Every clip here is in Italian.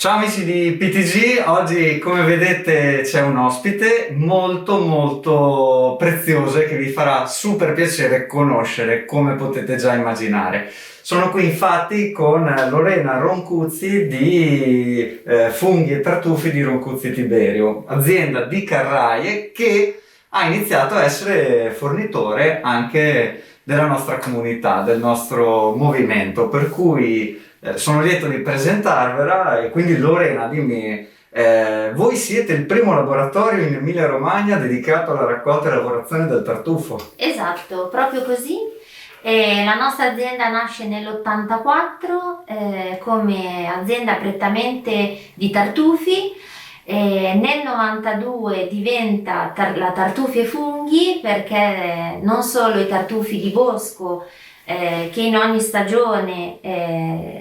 Ciao amici di PTG, oggi come vedete c'è un ospite molto prezioso e che vi farà super piacere conoscere, come potete già immaginare. Sono qui infatti con Lorena Roncuzzi di Funghi e Tartufi di Roncuzzi Tiberio, azienda di Carraie che ha iniziato a essere fornitore anche della nostra comunità, del nostro movimento, per cui sono lieto di presentarvela. E quindi Lorena, dimmi, voi siete il primo laboratorio in Emilia-Romagna dedicato alla raccolta e lavorazione del tartufo. Esatto, proprio così. La nostra azienda nasce nell'84 come azienda prettamente di tartufi. Nel 92 diventa la Tartufi e Funghi, perché non solo i tartufi di bosco che in ogni stagione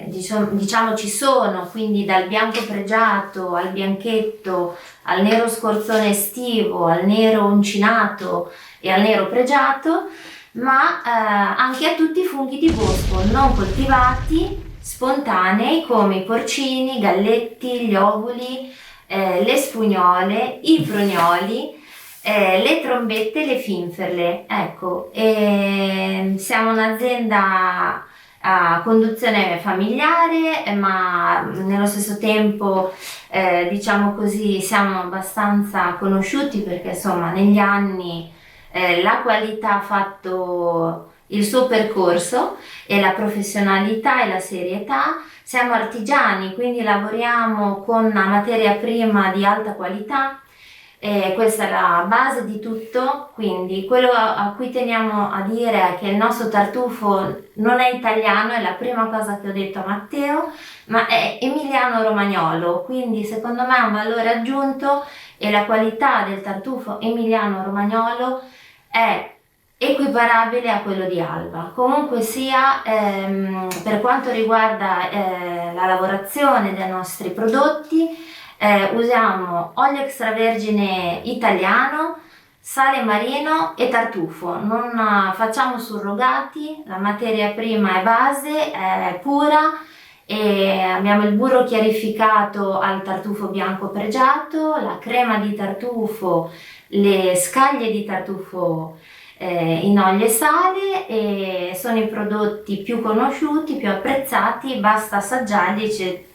diciamo ci sono, quindi dal bianco pregiato al bianchetto, al nero scorzone estivo, al nero uncinato e al nero pregiato, ma anche a tutti i funghi di bosco non coltivati, spontanei, come i porcini, i galletti, gli ovuli, le spugnole, i prugnoli, le trombette e le finferle. Ecco, siamo un'azienda a conduzione familiare, ma nello stesso tempo diciamo così siamo abbastanza conosciuti, perché insomma negli anni la qualità ha fatto il suo percorso, e la professionalità e la serietà. Siamo artigiani, quindi lavoriamo con una materia prima di alta qualità. Questa è la base di tutto, quindi quello a cui teniamo a dire è che il nostro tartufo non è italiano, è la prima cosa che ho detto a Matteo, ma è emiliano-romagnolo, quindi secondo me ha un valore aggiunto, e la qualità del tartufo emiliano-romagnolo è equiparabile a quello di Alba. Comunque sia, per quanto riguarda la lavorazione dei nostri prodotti, usiamo olio extravergine italiano, sale marino e tartufo. Non facciamo surrogati, la materia prima è base, è pura, e abbiamo il burro chiarificato al tartufo bianco pregiato, la crema di tartufo, le scaglie di tartufo in olio e sale, e sono i prodotti più conosciuti, più apprezzati. Basta assaggiarli,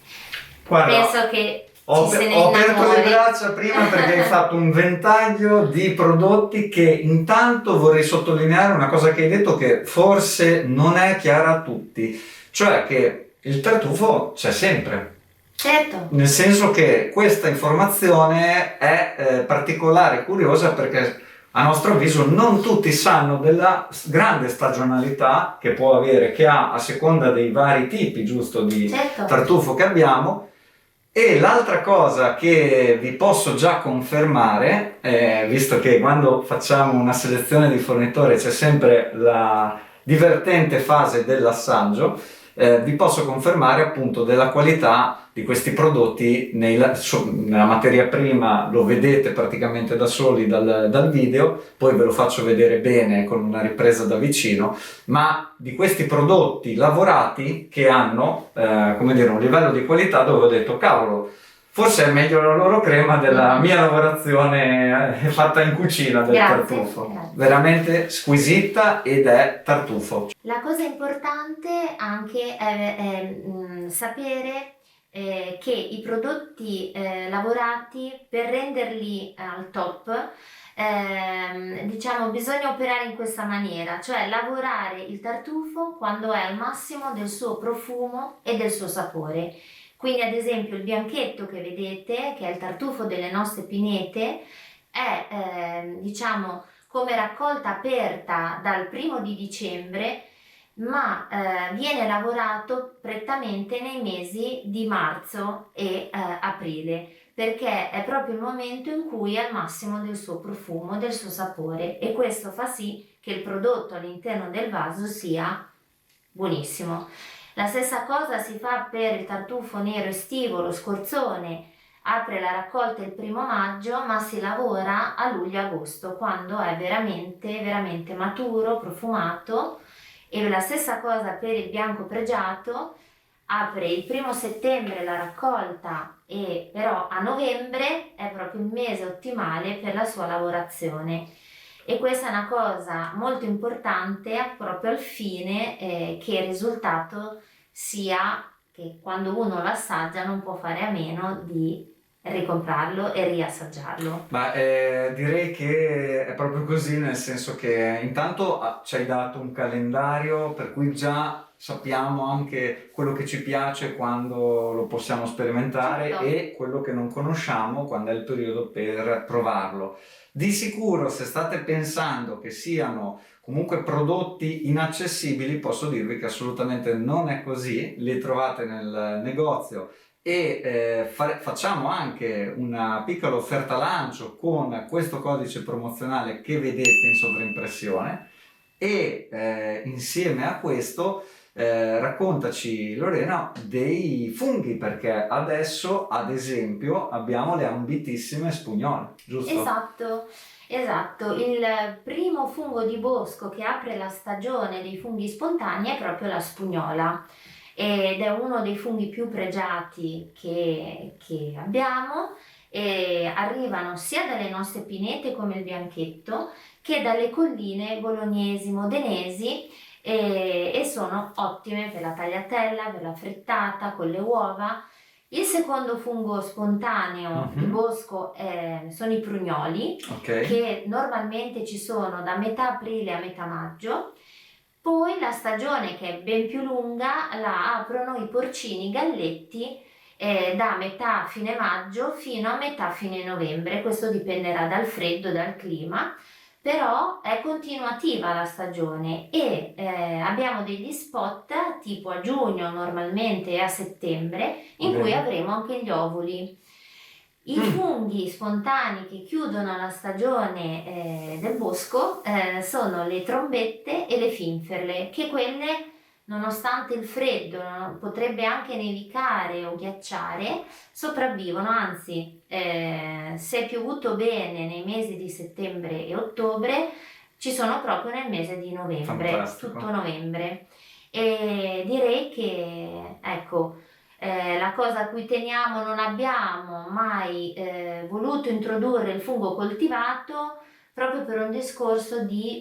Guarda, penso che ho ci se ne ho aperto le innamori. braccia prima perché hai fatto un ventaglio di prodotti che intanto vorrei sottolineare una cosa che hai detto che forse non è chiara a tutti, cioè che il tartufo c'è sempre. Certo, Nel senso che questa informazione è particolare e curiosa perché a nostro avviso non tutti sanno della grande stagionalità che può avere, che ha a seconda dei vari tipi, giusto, di certo. tartufo che abbiamo. E l'altra cosa che vi posso già confermare, visto che quando facciamo una selezione di fornitori c'è sempre la divertente fase dell'assaggio, vi posso confermare appunto della qualità di questi prodotti nella materia prima. Lo vedete praticamente da soli dal video, poi ve lo faccio vedere bene con una ripresa da vicino, ma di questi prodotti lavorati che hanno come dire, un livello di qualità dove ho detto cavolo, forse è meglio la loro crema della mia lavorazione fatta in cucina del Grazie, tartufo. grazie. Veramente squisita ed è tartufo. La cosa importante anche è sapere che i prodotti lavorati, per renderli al top, diciamo bisogna operare in questa maniera, cioè lavorare il tartufo quando è al massimo del suo profumo e del suo sapore. Quindi ad esempio il bianchetto che vedete, che è il tartufo delle nostre pinete, è diciamo come raccolta aperta dal 1° di dicembre, ma viene lavorato prettamente nei mesi di marzo e aprile, perché è proprio il momento in cui è al massimo del suo profumo, del suo sapore, e questo fa sì che il prodotto all'interno del vaso sia buonissimo. La stessa cosa si fa per il tartufo nero estivo, lo scorzone. Apre la raccolta il 1° maggio, ma si lavora a luglio-agosto, quando è veramente maturo, profumato. E la stessa cosa per il bianco pregiato, apre il 1° settembre la raccolta, e però a novembre è proprio il mese ottimale per la sua lavorazione. E questa è una cosa molto importante proprio al fine che il risultato sia che quando uno lo assaggia non può fare a meno di ricomprarlo e riassaggiarlo. Ma direi che è proprio così, nel senso che intanto ci hai dato un calendario per cui già sappiamo anche quello che ci piace quando lo possiamo sperimentare, Certo. e quello che non conosciamo quando è il periodo per provarlo. Di sicuro, se state pensando che siano comunque prodotti inaccessibili, posso dirvi che assolutamente non è così. Li trovate nel negozio, e facciamo anche una piccola offerta lancio con questo codice promozionale che vedete in sovraimpressione. E insieme a questo raccontaci, Lorena, dei funghi, perché adesso ad esempio abbiamo le ambitissime spugnole, giusto? Esatto. Il primo fungo di bosco che apre la stagione dei funghi spontanei è proprio la spugnola, ed è uno dei funghi più pregiati che abbiamo, e arrivano sia dalle nostre pinete come il bianchetto che dalle colline bolognesi, modenesi, e sono ottime per la tagliatella, per la frittata con le uova. Il secondo fungo spontaneo di bosco sono i prugnoli, che normalmente ci sono da metà aprile a metà maggio. Poi la stagione, che è ben più lunga, la aprono i porcini galletti da metà fine maggio fino a metà fine novembre. Questo dipenderà dal freddo, dal clima, però è continuativa la stagione, e abbiamo degli spot tipo a giugno normalmente e a settembre in cui avremo anche gli ovuli. I funghi spontanei che chiudono la stagione del bosco sono le trombette e le finferle, che quelle, nonostante il freddo, potrebbe anche nevicare o ghiacciare, sopravvivono. Anzi, se è piovuto bene nei mesi di settembre e ottobre, ci sono proprio nel mese di novembre. Fantastico. Tutto novembre. E direi che, ecco, la cosa a cui teniamo: non abbiamo mai voluto introdurre il fungo coltivato, proprio per un discorso di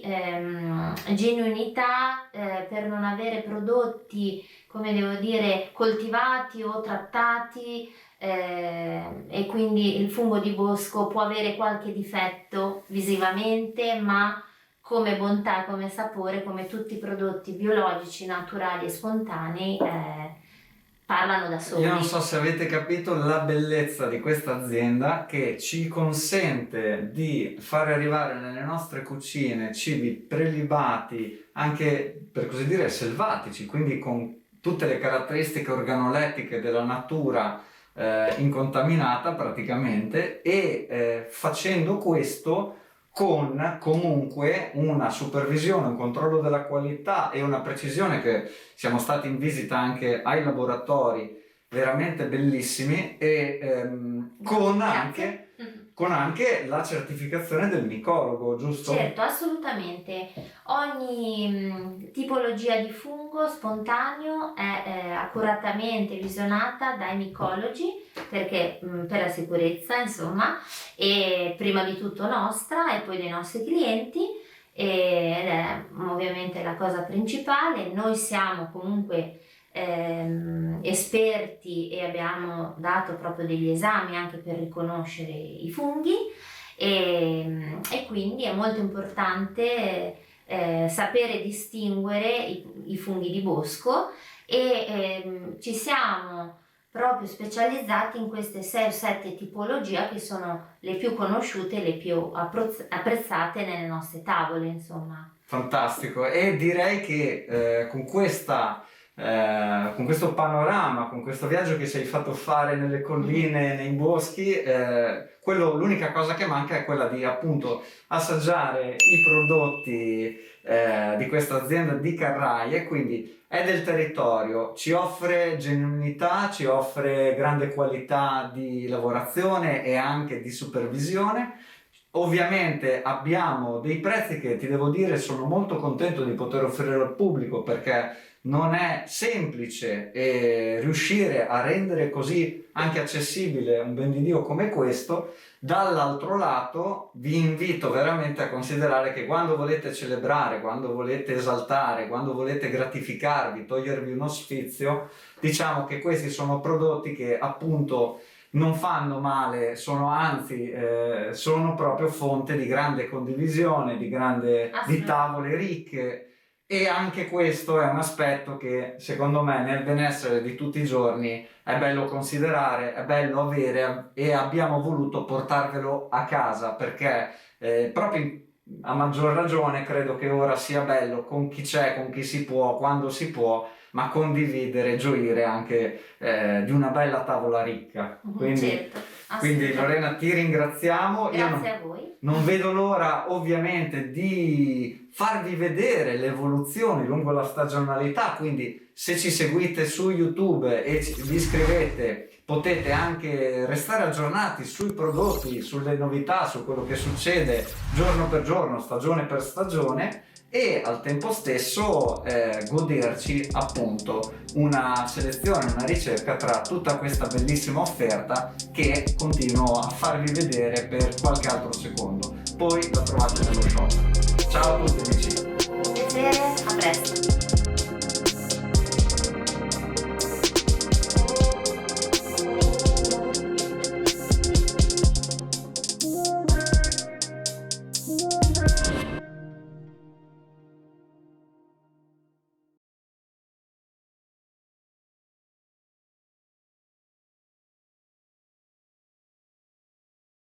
genuinità, per non avere prodotti, come devo dire, coltivati o trattati, e quindi il fungo di bosco può avere qualche difetto visivamente, ma come bontà, come sapore, come tutti i prodotti biologici, naturali e spontanei, parlano da soli. Io non so se avete capito la bellezza di questa azienda, che ci consente di fare arrivare nelle nostre cucine cibi prelibati, anche per così dire selvatici, quindi con tutte le caratteristiche organolettiche della natura incontaminata praticamente, e facendo questo con comunque una supervisione, un controllo della qualità e una precisione, che siamo stati in visita anche ai laboratori veramente bellissimi, e con anche la certificazione del micologo, giusto? Certo, assolutamente. Ogni tipologia di fungo spontaneo è accuratamente visionata dai micologi, perché per la sicurezza, insomma, e prima di tutto nostra e poi dei nostri clienti, ed è ovviamente la cosa principale. Noi siamo comunque esperti, e abbiamo dato proprio degli esami anche per riconoscere i funghi, e quindi è molto importante sapere distinguere i funghi di bosco, e ci siamo proprio specializzati in queste 6 o 7 tipologie, che sono le più conosciute e le più apprezzate nelle nostre tavole, insomma. Fantastico, e direi che con questo panorama, con questo viaggio che ci hai fatto fare nelle colline, nei boschi, l'unica cosa che manca è quella di appunto assaggiare i prodotti di questa azienda di Carraie. Quindi è del territorio, ci offre genuinità, ci offre grande qualità di lavorazione e anche di supervisione, ovviamente abbiamo dei prezzi che ti devo dire sono molto contento di poter offrire al pubblico, perché non è semplice riuscire a rendere così anche accessibile un ben di Dio come questo. Dall'altro lato vi invito veramente a considerare che quando volete celebrare, quando volete esaltare, quando volete gratificarvi, togliervi uno sfizio, diciamo che questi sono prodotti che appunto non fanno male, sono anzi sono proprio fonte di grande condivisione, di tavole ricche. E anche questo è un aspetto che secondo me nel benessere di tutti i giorni è bello considerare, è bello avere, e abbiamo voluto portarvelo a casa, perché proprio a maggior ragione credo che ora sia bello con chi c'è, con chi si può, quando si può, ma condividere e gioire anche di una bella tavola ricca. Quindi Lorena, ti ringraziamo. Grazie a voi. Non vedo l'ora ovviamente di farvi vedere l'evoluzione lungo la stagionalità, quindi se ci seguite su YouTube e vi iscrivete potete anche restare aggiornati sui prodotti, sulle novità, su quello che succede giorno per giorno, stagione per stagione, e al tempo stesso goderci appunto una selezione, una ricerca tra tutta questa bellissima offerta che continuo a farvi vedere per qualche altro secondo. Poi la trovate nello shop. Ciao a tutti amici!